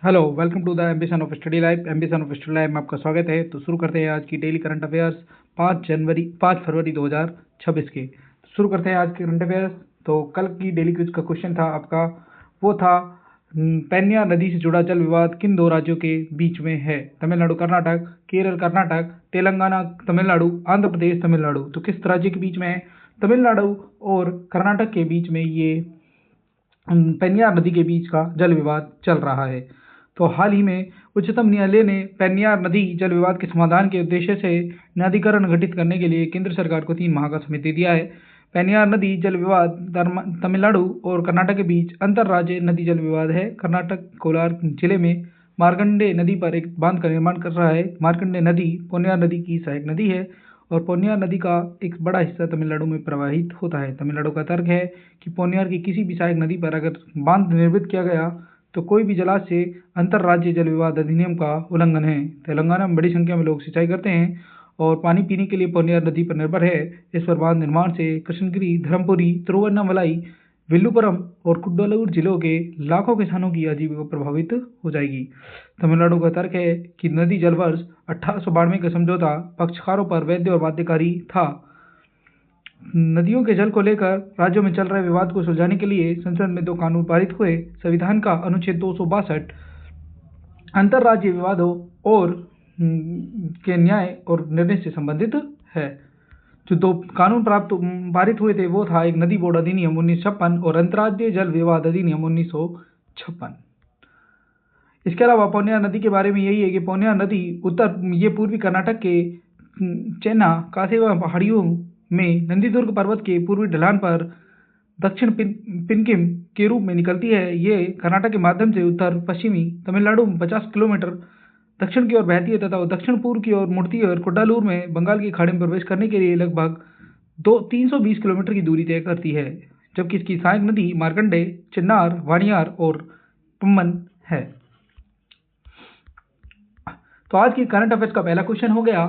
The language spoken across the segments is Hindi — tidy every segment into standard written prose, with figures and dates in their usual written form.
Hello, welcome to the ambition of study life. Ambition of study life में आपका स्वागत है। तो शुरू करते हैं आज की डेली करंट अफेयर्स 5 फरवरी 2026 के। शुरू करते हैं आज के करंट अफेयर्स। तो कल की डेली क्विज का क्वेश्चन था आपका, वो था पेन्या नदी से जुड़ा जल विवाद किन दो राज्यों के बीच में है? तमिलनाडु कर्नाटक, केरल कर्नाटक, तेलंगाना तमिलनाडु, आंध्र प्रदेश तमिलनाडु। तो किस राज्य के बीच में है? तमिलनाडु और कर्नाटक के बीच में ये पेन्यार नदी के बीच का जल विवाद चल रहा है। तो हाल ही में उच्चतम न्यायालय ने पेन्यार नदी जल विवाद के समाधान के उद्देश्य से न्यायाधिकरण गठित करने के लिए केंद्र सरकार को 3 माह का समय दे दिया है। पेन्यार नदी जल विवाद तमिलनाडु और कर्नाटक के बीच अंतर्राज्यीय नदी जल विवाद है। कर्नाटक कोलार जिले में मार्कंडे नदी पर एक बांध का निर्माण कर रहा है। मार्कंडे नदी पोन्यार नदी की सहायक नदी है और पोन्यार नदी का एक बड़ा हिस्सा तमिलनाडु में प्रवाहित होता है। तमिलनाडु का तर्क है कि पोन्यार की किसी भी सहायक नदी पर अगर बांध निर्मित किया गया तो कोई भी जलाशय अंतर्राज्यीय जल विवाद अधिनियम का उल्लंघन है। तेलंगाना में बड़ी संख्या में लोग सिंचाई करते हैं और पानी पीने के लिए पोन्यार नदी पर निर्भर है। इस पर बांध निर्माण से कृष्णगिरी, धर्मपुरी, तिरुवन्नामलाई, विल्लुपुरम और कुड्डलूर जिलों के लाखों किसानों की आजीविका प्रभावित हो जाएगी। तमिलनाडु का तर्क है कि नदी जल वर्ष 1892 का समझौता पक्षकारों पर वैध और बाध्यकारी था। नदियों के जल को लेकर राज्यों में चल रहे विवाद को सुलझाने के लिए संसद में 2 कानून पारित हुए। संविधान का अनुच्छेद 262 अंतर्राज्यीय विवादों और के न्याय और निर्णय से संबंधित है। जो 2 कानून पारित हुए थे वो था एक नदी बोर्ड अधिनियम 1956 और अंतर्राज्यीय जल विवाद अधिनियम 1956। इसके अलावा पोन्यार नदी के बारे में यही है कि पोन्यार नदी ये पूर्वी कर्नाटक के चेन्ना कासेवा पहाड़ियों में नंदीदुर्ग पर्वत के पूर्वी ढलान पर दक्षिण पिनकिम के रूप में निकलती है। ये कर्नाटक के माध्यम से उत्तर पश्चिमी तमिलनाडु में 50 किलोमीटर दक्षिण की ओर बहती है तथा दक्षिण पूर्व की ओर मुड़ती है और कुड्डालूर में बंगाल की खाड़ी में प्रवेश करने के लिए लगभग 320 किलोमीटर की दूरी तय करती है। जबकि इसकी सहायक नदी मार्कंडे, चिन्नार, वाणियार और पम्बन है। तो आज की करंट अफेयर्स का पहला क्वेश्चन हो गया,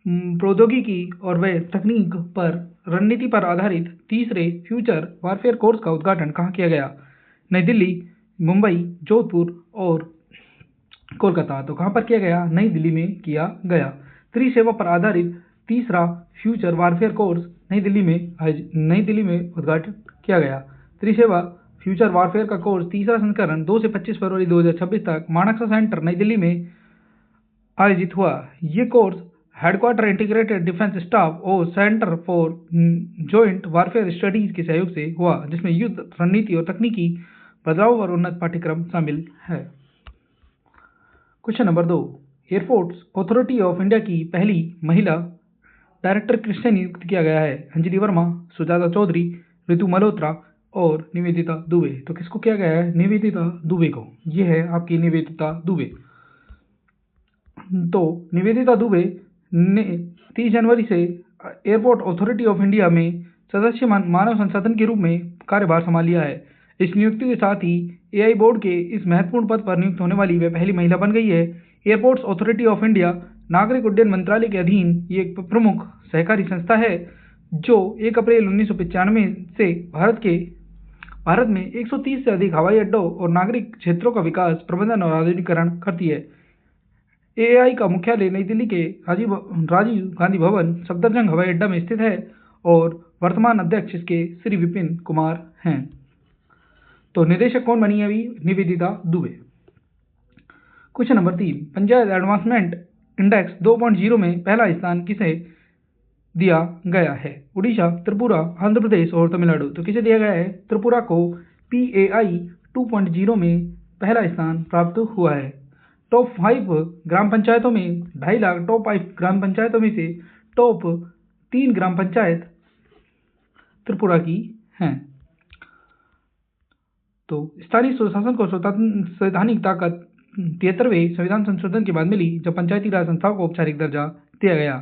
प्रौद्योगिकी और व तकनीक पर रणनीति पर आधारित तीसरे फ्यूचर वारफेयर कोर्स का उद्घाटन कहाँ किया गया? नई दिल्ली, मुंबई, जोधपुर और कोलकाता। तो कहाँ पर किया गया? नई दिल्ली में किया गया। त्रिसेवा पर आधारित तीसरा फ्यूचर वारफेयर कोर्स नई दिल्ली में उद्घाटित किया गया। त्रिसेवा फ्यूचर वारफेयर का कोर्स तीसरा संस्करण 2 से 25 फरवरी 2026 तक माणक्सा सेंटर नई दिल्ली में आयोजित हुआ। ये course headquarter integrated defence staff और centre for joint warfare studies के सहयोग से हुआ, जिसमें युद्ध रणनीति और तकनीकी बदलाव और उन्नत पाठ्यक्रम शामिल है। Question number 2, airports authority of India की पहली महिला डायरेक्टर किसे नियुक्त किया गया है? अंजलि वर्मा, सुजाता चौधरी, ऋतु मल्होत्रा और निवेदिता दुबे। तो किसको किया गया है? निवेदिता दुबे को। ये है आपकी निवेदिता दुबे। तो निवेदिता दुबे ने 30 जनवरी से एयरपोर्ट अथॉरिटी ऑफ इंडिया में सदस्य मानव संसाधन के रूप में कार्यभार संभाल लिया है। इस नियुक्ति के साथ ही एआई बोर्ड के इस महत्वपूर्ण पद पर नियुक्त होने वाली वह पहली महिला बन गई है। एयरपोर्ट्स अथॉरिटी ऑफ इंडिया नागरिक उड्डयन मंत्रालय के अधीन ये एक प्रमुख सहकारी संस्था है जो 1 अप्रैल 1995 से भारत में 130 से अधिक हवाई अड्डों और नागरिक क्षेत्रों का विकास, प्रबंधन और आधुनिकीकरण करती है। एआई का मुख्यालय नई दिल्ली के राजीव गांधी भवन सफदरजंग हवाई अड्डा में स्थित है और वर्तमान अध्यक्ष इसके श्री विपिन कुमार हैं। तो निदेशक कौन बनी है अभी? Nivedita Dubey. Question number 3, panchayat advancement index 2.0 में पहला स्थान किसे दिया गया है? उड़ीसा, त्रिपुरा, आंध्र प्रदेश और तमिलनाडु। तो किसे दिया गया है? त्रिपुरा को PAI 2.0 में पहला स्थान प्राप्त हुआ है। टॉप 5 ग्राम पंचायतों में 2.5 लाख टॉप 5 ग्राम पंचायतों में से टॉप 3 ग्राम पंचायत त्रिपुरा की हैं। तो स्थानीय स्वशासन को संवैधानिक ताकत 73वें संविधान संशोधन के बाद मिली, जब पंचायती राज संस्थाओं को औपचारिक दर्जा दिया गया।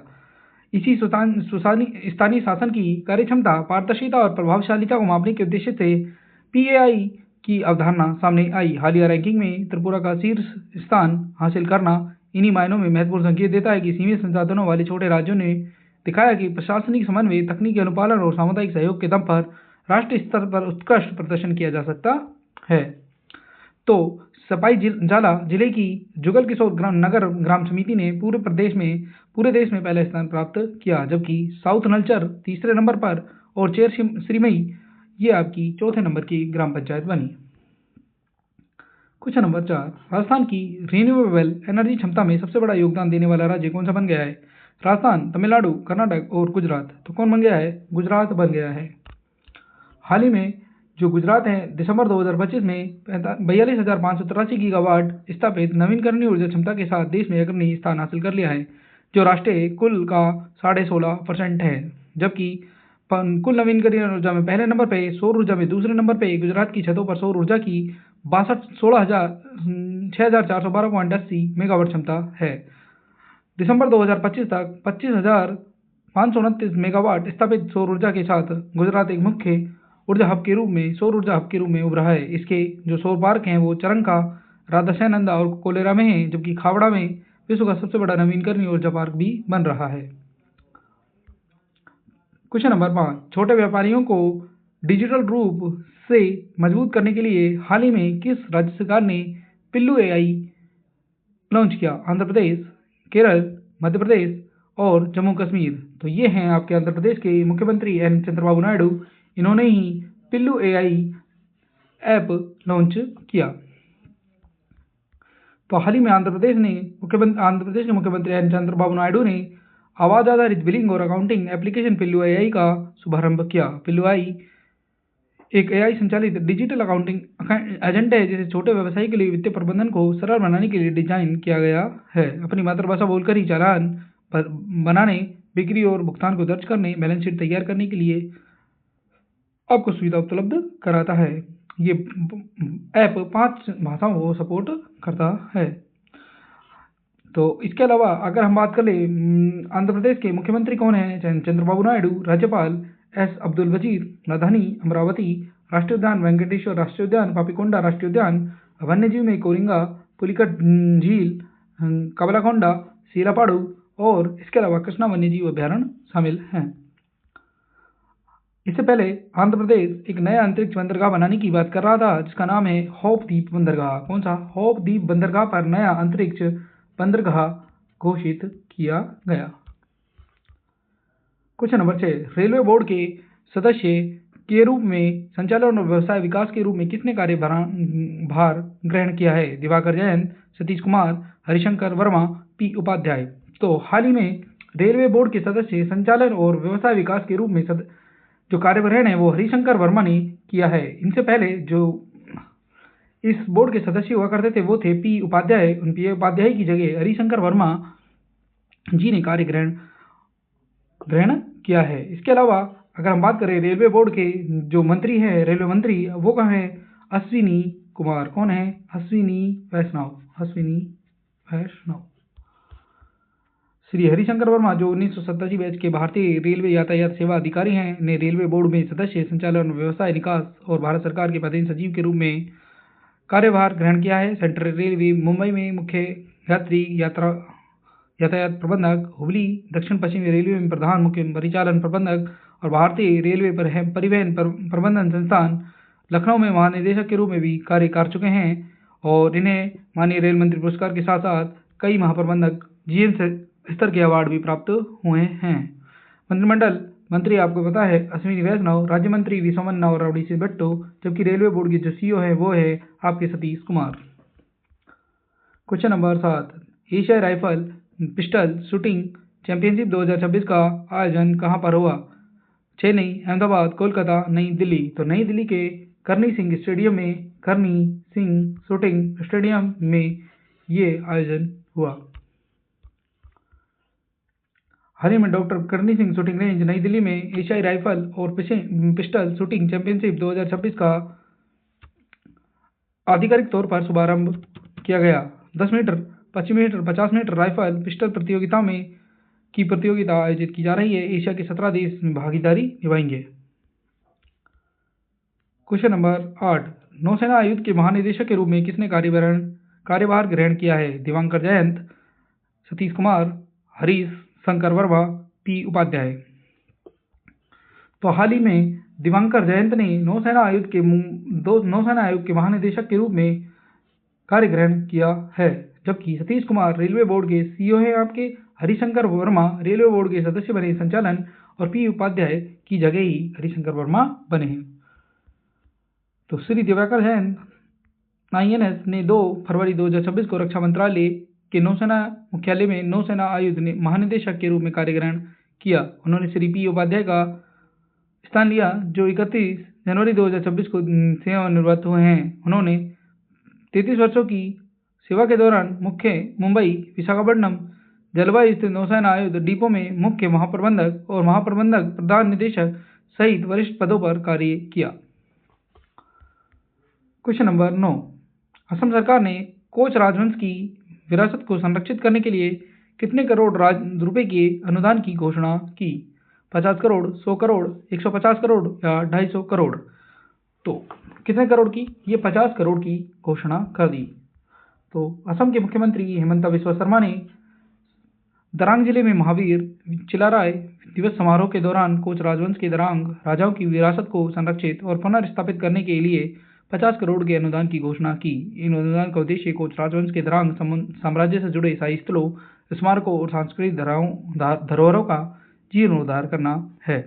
इसी स्थानीय शासन की कार्यक्षमता, पारदर्शिता और प्रभावशालिता को मापने के उद्देश्य से PAI की अवधारणा सामने आई। हालिया रैंकिंग में त्रिपुरा का शीर्ष स्थान हासिल करना इन्हीं मायनों में महत्वपूर्ण संकेत देता है कि सीमित संसाधनों वाले छोटे राज्यों ने दिखाया कि प्रशासनिक समन्वय, तकनीकी अनुपालन और सामुदायिक सहयोग के दम पर राष्ट्रीय स्तर पर उत्कृष्ट प्रदर्शन किया जा सकता है। तो जाला जिले की जुगल किशोर नगर ग्राम समिति ने पूरे देश में पहला स्थान प्राप्त किया, जबकि साउथ नलचर तीसरे नंबर पर और चेर श्रीमई ये आपकी चौथे नंबर की ग्राम पंचायत बनी। क्वेश्चन नंबर 4, राजस्थान की रिन्यूएबल एनर्जी क्षमता में सबसे बड़ा योगदान देने वाला राज्य कौन सा बन गया है? राजस्थान, तमिलनाडु, कर्नाटक और गुजरात। तो कौन बन गया है? गुजरात बन गया है। हाल ही में जो गुजरात है, दिसंबर 2025 में 42,583 गीगावाट स्थापित नवीनकरणीय ऊर्जा क्षमता के साथ देश में अग्रणी स्थान हासिल कर लिया है, जो राष्ट्रीय कुल का 16.5% है। जबकि कुल नवीनकरणीय ऊर्जा में पहले नंबर पे, सौर ऊर्जा में दूसरे नंबर पे गुजरात की छतों पर सौर ऊर्जा की 6,412.80 मेगावाट क्षमता है। दिसंबर 2025 तक 25,529 मेगावाट स्थापित सौर ऊर्जा के साथ गुजरात एक मुख्य सौर ऊर्जा हब के रूप में उभरा है। इसके जो सौर पार्क हैं वो चरंका, राधासैनंदा और कोलेरा में हैं, जबकि खावड़ा में विश्व का सबसे बड़ा नवीनकरणीय ऊर्जा पार्क भी बन रहा है। क्वेश्चन नंबर 5, छोटे व्यापारियों को डिजिटल रूप से मजबूत करने के लिए हाल ही में किस राज्य सरकार ने पिल्लू AI लॉन्च किया? आंध्र प्रदेश, केरल, मध्य प्रदेश और जम्मू कश्मीर। तो ये हैं आपके आंध्र प्रदेश के मुख्यमंत्री एन चंद्रबाबू नायडू। इन्होंने ही पिल्लू AI ऐप लॉन्च किया। तो हाल ही में आंध्र प्रदेश के मुख्यमंत्री एन चंद्रबाबू नायडू ने आवाज आधारित बिलिंग और अकाउंटिंग एप्लीकेशन पिल्लू AI का शुभारंभ किया। पिल्लू AI एक AI संचालित डिजिटल अकाउंटिंग एजेंट है, जिसे छोटे व्यवसाय के लिए वित्तीय प्रबंधन को सरल बनाने के लिए डिजाइन किया गया है। अपनी मातृभाषा बोलकर ही चालान बनाने, बिक्री और भुगतान को दर्ज करने, बैलेंस शीट तैयार करने के लिए आपको सुविधा उपलब्ध कराता है। ये ऐप 5 भाषाओं को सपोर्ट करता है। तो इसके अलावा अगर हम बात करें आंध्र प्रदेश के मुख्यमंत्री कौन है? चंद्रबाबू नायडू। राज्यपाल एस अब्दुल वजीर। राजधानी अमरावती। राष्ट्रीय उद्यान वेंकटेश्वर राष्ट्रीय उद्यान, पापीकोंडा राष्ट्रीय उद्यान। वन्यजीव में कोरिंगा, पुलिकट झील, कबलाकोंडा, सीलापाड़ू और इसके अलावा कृष्णा वन्यजीव अभ्यारण्य शामिल हैं। इससे पहले आंध्र प्रदेश एक नया अंतरिक्ष बंदरगाह बनाने की बात कर रहा था, जिसका नाम है होप द्वीप बंदरगाह। कौन सा? होप द्वीप बंदरगाह पर नया अंतरिक्ष बंदरगाह घोषित किया गया। क्वेश्चन नंबर 6, रेलवे बोर्ड के सदस्य के रूप में संचालन और व्यवसाय विकास के रूप में किसने कार्यभार ग्रहण किया है? दिवाकर जयंत, सतीश कुमार, हरिशंकर वर्मा, पी उपाध्याय। तो हाल ही में रेलवे बोर्ड के सदस्य संचालन और व्यवसाय विकास के रूप में जो कार्यभार है वो हरिशंकर वर्मा ने किया है। इनसे पहले जो इस बोर्ड के सदस्य हुआ करते थे वो थे पी उपाध्याय। उन पी उपाध्याय की जगह हरिशंकर वर्मा जी ने कार्य ग्रहण किया है। इसके अलावा अगर हम बात करें रेलवे बोर्ड के जो मंत्री हैं, रेलवे मंत्री, वो कौन है? अश्विनी कुमार। कौन है? अश्विनी वैष्णव। श्री हरिशंकर वर्मा जो 1987 बैच के भारतीय रेलवे यातायात सेवा अधिकारी हैं, ने रेलवे बोर्ड में सदस्य, संचालन, व्यवसाय विकास और भारत सरकार के पदेन सचिव के रूप में कार्यभार ग्रहण किया है। सेंट्रल रेलवे मुंबई में मुख्य यातायात प्रबंधक, हुबली दक्षिण पश्चिमी रेलवे में प्रधान मुख्य परिचालन प्रबंधक और भारतीय रेलवे परिवहन प्रबंधन संस्थान लखनऊ में महानिदेशक के रूप में भी कार्य कर चुके हैं और इन्हें माननीय रेल मंत्री पुरस्कार के साथ साथ कई महाप्रबंधक GM स्तर के अवार्ड भी प्राप्त हुए हैं। मंत्रिमंडल मंत्री आपको पता है अश्विनी वैष्णव, राज्य मंत्री वी सोमन्ना और राउडी सिंह भट्टो, जबकि रेलवे बोर्ड के जो CEO है वो है आपके सतीश कुमार। क्वेश्चन नंबर 7, एशियाई राइफल पिस्टल शूटिंग चैंपियनशिप 2026 का आयोजन कहाँ पर हुआ? चेन्नई, अहमदाबाद, कोलकाता, नई दिल्ली। तो नई दिल्ली के करनी सिंह शूटिंग स्टेडियम में ये आयोजन हुआ। हाल ही में डॉक्टर करनी सिंह शूटिंग रेंज नई दिल्ली में एशियाई राइफल और पिस्टल शूटिंग चैंपियनशिप 2026 का आधिकारिक तौर पर शुभारंभ किया गया। 10 metre, 25 metre, 50 metre rifle pistol प्रतियोगिता आयोजित की जा रही है। एशिया के 17 देश में भागीदारी निभाएंगे। क्वेश्चन नंबर 8, नौसेना आयुक्त के महानिदेशक के रूप में किसने कार्यभार ग्रहण किया है? दिवाकर जयंत, सतीश कुमार, हरीश शंकर वर्मा, पी उपाध्याय। तो हाल ही में दिवाकर जयंत ने नौसेना आयुक्त के महानिदेशक के रूप में कार्य ग्रहण किया है। जबकि सतीश कुमार रेलवे बोर्ड के सीईओ हैं आपके, हरिशंकर वर्मा रेलवे बोर्ड के सदस्य बने संचालन और पी उपाध्याय की जगह ही हरिशंकर वर्मा बने हैं। तो श्री दिवाकर जैन INS ने 2 फरवरी 2026 को रक्षा मंत्रालय के नौसेना मुख्यालय में नौसेना आयुध महानिदेशक के रूप में कार्य ग्रहण किया। उन्होंने श्री पी उपाध्याय का स्थान लिया, जो 31 जनवरी 2026 को सेवानिवृत्त हुए हैं। उन्होंने 33 वर्षों की सेवा के दौरान मुंबई विशाखापट्टनम जलवायु स्थित नौसेना आयुध डिपो में मुख्य महाप्रबंधक और महाप्रबंधक प्रधान निदेशक सहित वरिष्ठ पदों पर कार्य किया। क्वेश्चन नंबर 9, असम सरकार ने कोच राजवंश की विरासत को संरक्षित करने के लिए कितने करोड़ रुपए के अनुदान की घोषणा की? 50 करोड़, 100 करोड़, 150 करोड़ या 250 करोड़? तो कितने करोड़ की? ये 50 करोड़ की घोषणा कर दी। तो असम के मुख्यमंत्री हिमंता बिस्वा शर्मा ने दरांग जिले में महावीर चिलाराय दिवस समारोह के दौरान कोच राजवंश के दरांग राजाओं की विरासत को संरक्षित और पुनर्स्थापित करने के लिए 50 करोड़ के अनुदान की घोषणा की। इन अनुदान का उद्देश्य कोच राजवंश के दरांग साम्राज्य से जुड़े शाही स्थलों, स्मारकों और सांस्कृतिक धरोहरों का जीर्णोद्धार करना है।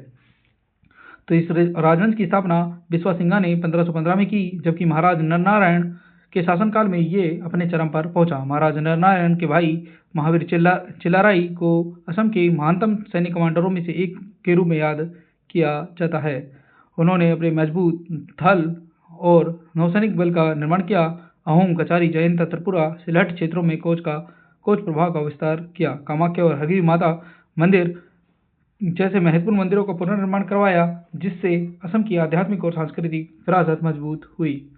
तो इस राजवंश की स्थापना बिस्वा सिंघा ने 1515 में की, जबकि महाराज नरनारायण के शासनकाल में ये अपने चरम पर पहुंचा। महाराज नरनारायण के भाई महावीर चिलाराय को असम के महानतम सैनिक कमांडरों में से एक के रूप में याद किया जाता है। उन्होंने अपने मजबूत थल और नौसैनिक बल का निर्माण किया। अहोम, कचारी, जयंत, त्रिपुरा, सिलहट क्षेत्रों में कोच प्रभाव का विस्तार किया। कामाख्या और हरगिरी माता मंदिर जैसे महत्वपूर्ण मंदिरों का पुनर्निर्माण करवाया, जिससे असम की आध्यात्मिक और सांस्कृतिक विरासत मजबूत हुई।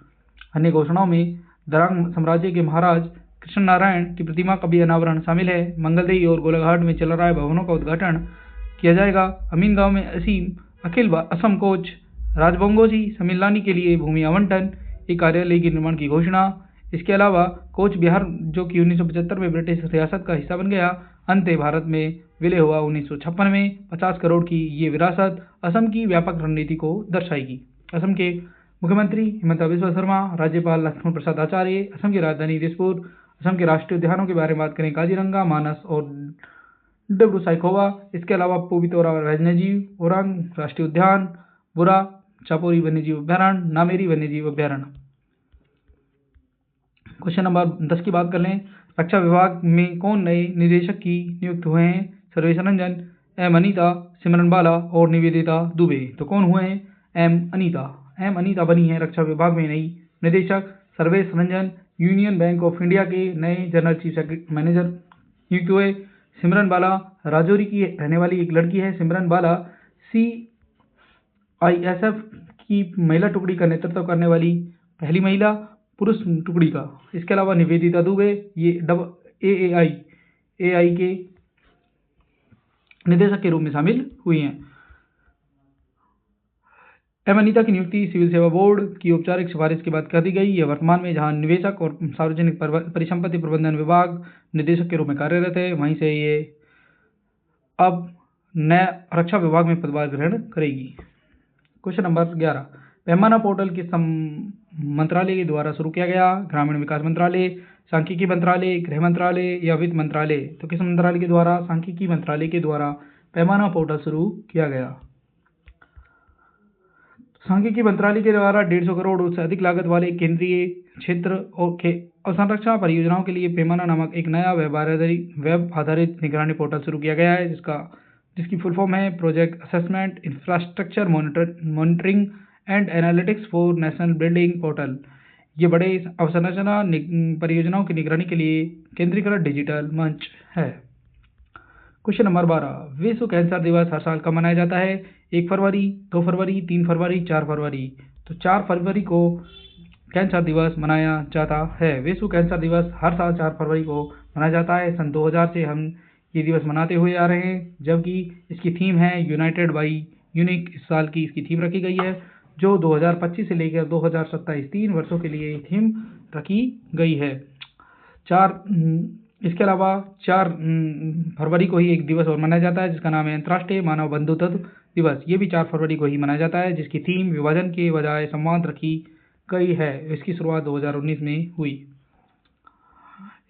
अन्य घोषणाओं में दरांग साम्राज्य के महाराज कृष्ण नारायण की प्रतिमा का भी अनावरण शामिल है। मंगलदेई और गोलाघाट में चिलाराय भवनों का उद्घाटन किया जाएगा। अमीन गांव में अखिल असम कोच राजबंगोजी सम्मेलनी के लिए भूमि आवंटन, एक कार्यालय के निर्माण की घोषणा। इसके अलावा कोच बिहार, जो कि 1975 में ब्रिटिश रियासत का हिस्सा बन गया, अंत भारत में विलय हुआ 1956 में। 50 करोड़ की ये विरासत असम की व्यापक रणनीति को दर्शाएगी। असम के मुख्यमंत्री हिमंता बिस्वा शर्मा, राज्यपाल लक्ष्मण प्रसाद आचार्य, असम की राजधानी दिसपुर। असम के राष्ट्रीय उद्यानों के बारे में बात करें, काजीरंगा, मानस और डिब्रू साइखोवा। इसके अलावा पवितरा वन्यजीव ओरांग राष्ट्रीय उद्यान, बुरा चापोरी वन्यजीव अभ्यारण्य, नामेरी वन्यजीव अभ्यारण्य। क्वेश्चन नंबर 10 की बात कर लें। रक्षा विभाग में कौन नए निदेशक की नियुक्त हुए हैं? सर्वेश रंजन, एम अनीता, सिमरन बाला और निवेदिता दुबे। तो कौन हुए हैं? एम अनीता बनी है रक्षा विभाग में नई निदेशक। Sarvesh Ranjan union bank of India के नए जनरल चीफ मैनेजर नियुक्त हुए। सिमरन बाला राजौरी की रहने वाली एक लड़की है। सिमरन बाला CISF की महिला टुकड़ी का नेतृत्व करने वाली पहली महिला पुरुष टुकड़ी का। इसके अलावा निवेदिता दुबे ये AI के निदेशक के रूप में शामिल हुई हैं। एम अनीता की नियुक्ति सिविल सेवा बोर्ड की औपचारिक सिफारिश के बाद कर दी गई। यह वर्तमान में जहां निवेशक और सार्वजनिक परिसंपत्ति प्रबंधन विभाग निदेशक के रूप में कार्यरत है, वहीं से ये अब नया रक्षा विभाग में पदभार ग्रहण करेगी। क्वेश्चन नंबर 11, पैमाना पोर्टल किस मंत्रालय के द्वारा शुरू किया गया? ग्रामीण विकास मंत्रालय, सांख्यिकी मंत्रालय, गृह मंत्रालय या वित्त मंत्रालय? तो किस मंत्रालय के द्वारा? सांख्यिकी मंत्रालय के द्वारा पैमाना पोर्टल शुरू किया गया। सांख्यिकी मंत्रालय के द्वारा 150 करोड़ से अधिक लागत वाले केंद्रीय क्षेत्र और अवसंरचना परियोजनाओं के लिए पैमाना नामक एक नया वेब आधारित निगरानी पोर्टल शुरू किया गया है, जिसकी फुल फॉर्म है project assessment infrastructure monitoring and analytics for national building portal. ये बड़े अवसंरचना परियोजनाओं की निगरानी के लिए केंद्रीकृत डिजिटल मंच है। क्वेश्चन नंबर 12, विश्व कैंसर दिवस हर साल कब मनाया जाता है? 1 फरवरी, 2 फरवरी, 3 फरवरी, 4 फरवरी? तो 4 फरवरी को कैंसर दिवस मनाया जाता है। विश्व कैंसर दिवस हर साल 4 फरवरी को मनाया जाता है। सन 2000 से हम ये दिवस मनाते हुए आ रहे हैं, जबकि इसकी थीम है यूनाइटेड बाई यूनिक। इस साल की इसकी थीम रखी गई है, जो 2025 से लेकर 2027 3 वर्षों के लिए थीम रखी गई है। इसके अलावा 4 फरवरी को ही एक दिवस और मनाया जाता है, जिसका नाम है अंतर्राष्ट्रीय मानव बंधुत्व दिवस। ये भी 4 फरवरी को ही मनाया जाता है, जिसकी थीम विभाजन के बजाय संवाद रखी गई है। इसकी शुरुआत 2019 में हुई।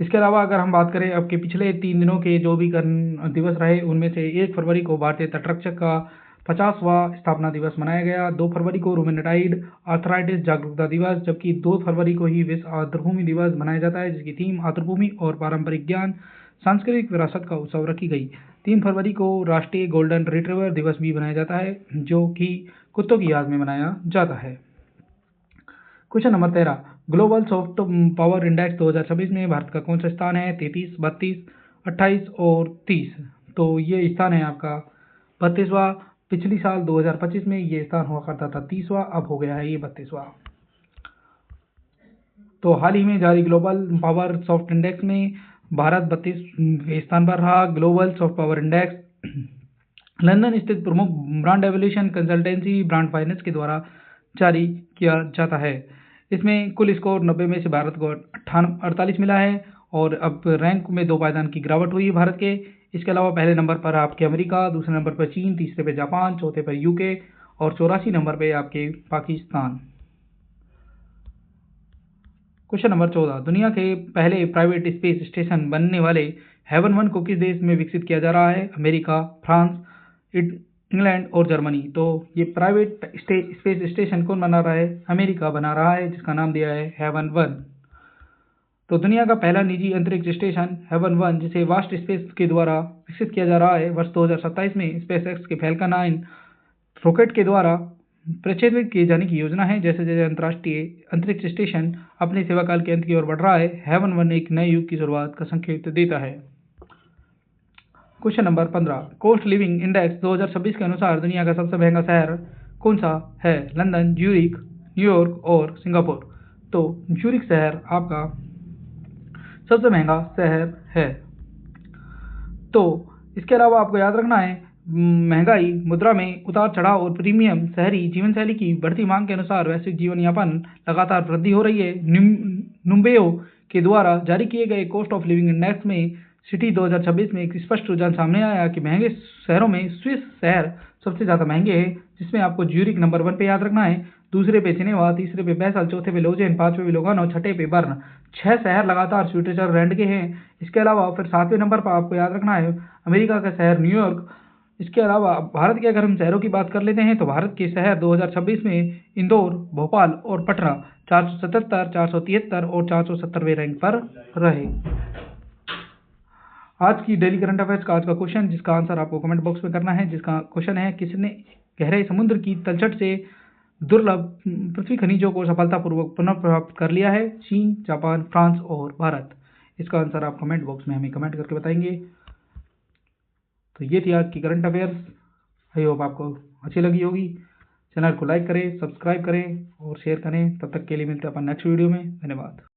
इसके अलावा अगर हम बात करें अब के पिछले 3 दिनों के जो भी दिवस रहे, उनमें से 1 फरवरी को भारतीय तटरक्षक का 50वां स्थापना दिवस मनाया गया, 2 फरवरी को रूमेटाइड आर्थराइटिस जागरूकता दिवस, जबकि 2 फरवरी को ही विश्व आर्द्रभूमि दिवस मनाया जाता है, जिसकी थीम आर्द्रभूमि और पारंपरिक ज्ञान सांस्कृतिक विरासत का उत्सव रखी गई। 3 फरवरी को राष्ट्रीय गोल्डन रिट्रीवर दिवस भी मनाया जाता है, जो कि कुत्तों की याद में मनाया जाता है। Question number 13, global soft power index 2026 में भारत का कौन सा स्थान है? 33, 32, 28 और 30। तो ये स्थान है आपका 32वां। पिछली साल 2025 में ये स्थान हुआ करता था 30वां, अब हो गया है ये 32वां। तो हाल ही में जारी ग्लोबल पावर सॉफ्ट इंडेक्स में भारत 32वें स्थान पर रहा। Global soft power index London स्थित प्रमुख brand evolution consultancy brand finance के द्वारा जारी किया जाता है। इसमें कुल स्कोर 90 में से भारत को 48 मिला है और अब रैंक में 2 पायदान की गिरावट हुई है भारत के। इसके अलावा पहले नंबर पर आपके अमेरिका, दूसरे नंबर पर चीन, तीसरे पे जापान, चौथे पर यूके और 84 नंबर पे आपके पाकिस्तान। क्वेश्चन नंबर 14, दुनिया के पहले प्राइवेट स्पेस स्टेशन बनने वाले हेवन 1 को किस देश में विकसित किया जा रहा है? अमेरिका, फ्रांस, इंग्लैंड और जर्मनी। तो ये प्राइवेट स्पेस स्टेशन कौन बना रहा है? अमेरिका बना रहा है, जिसका नाम दिया है हेवन 1। तो दुनिया का पहला निजी अंतरिक्ष स्टेशन हेवन 1, जिसे वास्ट स्पेस के द्वारा विकसित किया जा रहा है, वर्ष 2027 में स्पेसएक्स के फैल्कन 9 रॉकेट के द्वारा प्रक्षेपित किए जाने की योजना है। जैसे जैसे अंतर्राष्ट्रीय अंतरिक्ष स्टेशन अपने सेवाकाल के अंत की ओर बढ़ रहा है, हेवन 1 एक नए युग की शुरुआत का संकेत देता है। Question number 15, cost living index 2026 के अनुसार दुनिया का सबसे महंगा शहर कौन सा है? लंदन, ज्यूरिख, न्यूयॉर्क और सिंगापुर। तो ज्यूरिख शहर आपका सबसे महंगा शहर है। तो इसके अलावा आपको याद रखना है, महंगाई, मुद्रा में उतार चढ़ाव और प्रीमियम शहरी जीवनशैली की बढ़ती मांग के अनुसार वैश्विक जीवन यापन लगातार वृद्धि हो रही है। नुम्बेयो के द्वारा जारी किए गए कॉस्ट ऑफ लिविंग इंडेक्स में सिटी 2026 में एक स्पष्ट रुझान सामने आया कि महंगे शहरों में स्विस शहर सबसे ज़्यादा महंगे हैं, जिसमें आपको ज्यूरिख नंबर 1 पे याद रखना है, दूसरे पे जिनेवा, तीसरे पे बैसल, चौथे पे लोजेन, पांचवें पे लोगानो, छठे पे बर्न। 6 शहर लगातार स्विट्जरलैंड के हैं। इसके अलावा फिर 7वें नंबर पर आपको याद रखना है अमेरिका का शहर न्यूयॉर्क। इसके अलावा भारत के अगर हम शहरों की बात कर लेते हैं तो भारत के शहर 2026 में इंदौर, भोपाल और पटना 477, 473 और 470वें रैंक पर रहे। आज की डेली करंट अफेयर्स का आज का क्वेश्चन, जिसका आंसर आपको कमेंट बॉक्स में करना है, जिसका क्वेश्चन है, किसने गहरे समुद्र की तलछट से दुर्लभ पृथ्वी खनिजों को सफलतापूर्वक पुनर्प्राप्त कर लिया है? चीन, जापान, फ्रांस और भारत। इसका आंसर आप कमेंट बॉक्स में हमें कमेंट करके बताएंगे। तो ये थी आज की करंट अफेयर्स। आई होप आपको अच्छी लगी होगी। चैनल को लाइक करें, सब्सक्राइब करें और शेयर करें। तब तक के लिए मिलते हैं अपन नेक्स्ट वीडियो में। धन्यवाद।